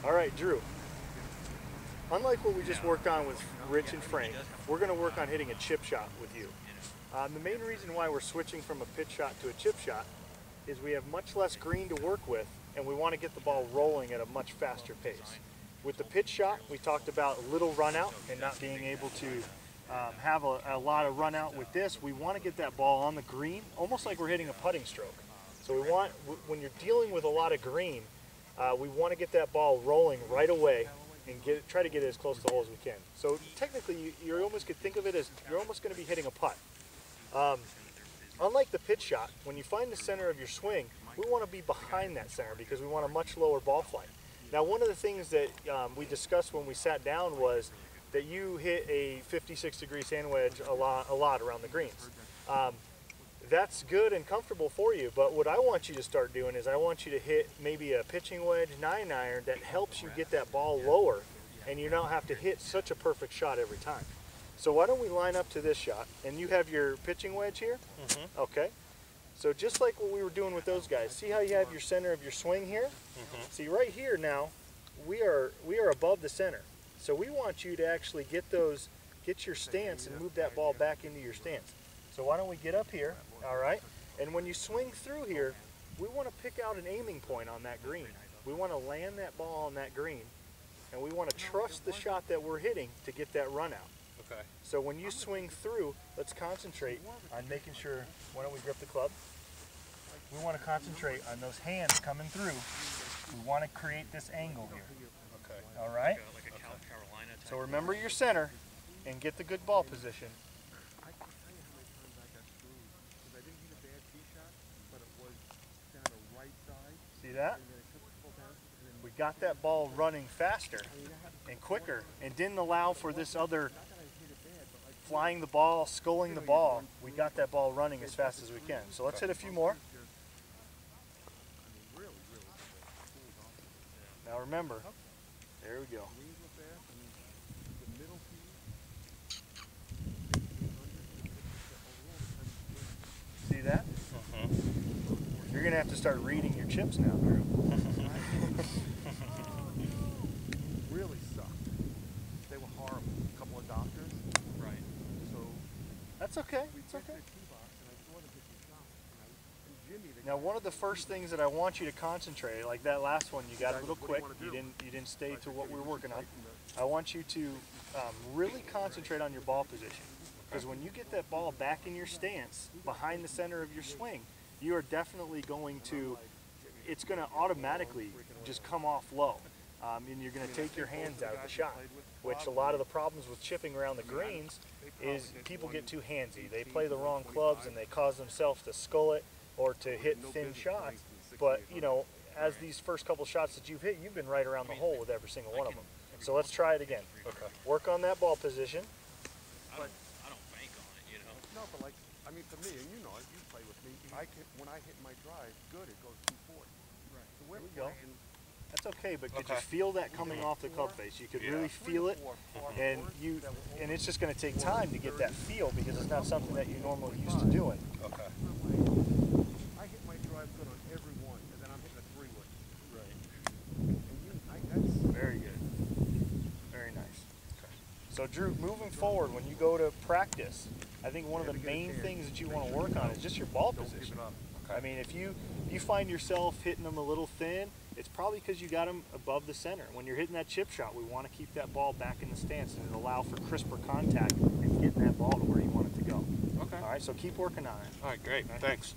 All right, Drew. Unlike what we just worked on with Rich and Frank, we're going to work on hitting a chip shot with you. The main reason why we're switching from a pitch shot to a chip shot is we have much less green to work with, and we want to get the ball rolling at a much faster pace. With the pitch shot, we talked about a little run out and not being able to have a lot of run out. With this, we want to get that ball on the green, almost like we're hitting a putting stroke. So we want, when you're dealing with a lot of green, we want to get that ball rolling right away and try to get it as close to the hole as we can. So technically, you almost could think of it as you're almost going to be hitting a putt. Unlike the pitch shot, when you find the center of your swing, we want to be behind that center because we want a much lower ball flight. Now, one of the things that we discussed when we sat down was that you hit a 56-degree sand wedge a lot around the greens. That's good and comfortable for you, but what I want you to start doing is I want you to hit maybe a pitching wedge 9-iron that helps you get that ball lower and you don't have to hit such a perfect shot every time. So why don't we line up to this shot, and you have your pitching wedge here? Mm-hmm. Okay. So just like what we were doing with those guys, see how you have your center of your swing here? Mm-hmm. See right here now, we are above the center. So we want you to actually get your stance and move that ball back into your stance. So why don't we get up here, all right? And when you swing through here, we want to pick out an aiming point on that green. We want to land that ball on that green, and we want to trust the shot that we're hitting to get that run out. Okay. So when you swing through, let's concentrate on making sure, why don't we grip the club? We want to concentrate on those hands coming through. We want to create this angle here. Okay. All right? So remember your center and get the good ball position. See that? We got that ball running faster and quicker and didn't allow for this other flying the ball, sculling the ball. We got that ball running as fast as we can. So let's hit a few more. Now remember, there we go. See that? You're going to have to start reading your chips now, Drew. Really sucked. They were horrible. A couple of doctors. Right. So that's okay. It's okay. Now, one of the first things that I want you to concentrate, like that last one, you got a little quick. You didn't stay to what we were working on. I want you to really concentrate on your ball position, because when you get that ball back in your stance behind the center of your swing, you are definitely going to, it's going to automatically just come off low. And you're going to take your hands out of the shot, which a lot of the problems with chipping around the greens is people get too handsy. They play the wrong clubs and they cause themselves to skull it or to hit thin shots. But, you know, as these first couple shots that you've hit, you've been right around the hole with every single one of them. So let's try it again. Okay. Work on that ball position. I don't bank on it, you know. No, but like, I mean, for me, and you know it, you play with me, when I hit my drive, good, it goes 240. Right. So There we go. That's okay, but could Okay. you feel that coming off the club face? You could really feel it, and it's just going to take time to get that feel because it's not something that you're normally used to doing. Okay. I hit my drive good on every one, and then I'm hitting a 3-wood. Right. And that's Very good. Very nice. Okay. So Drew, moving forward, when you go to practice, I think one of the main things that you want to work on is just your ball position. Okay. I mean, if you find yourself hitting them a little thin, it's probably because you got them above the center. When you're hitting that chip shot, we want to keep that ball back in the stance and allow for crisper contact and getting that ball to where you want it to go. Okay. All right, so keep working on it. All right, great. Thanks.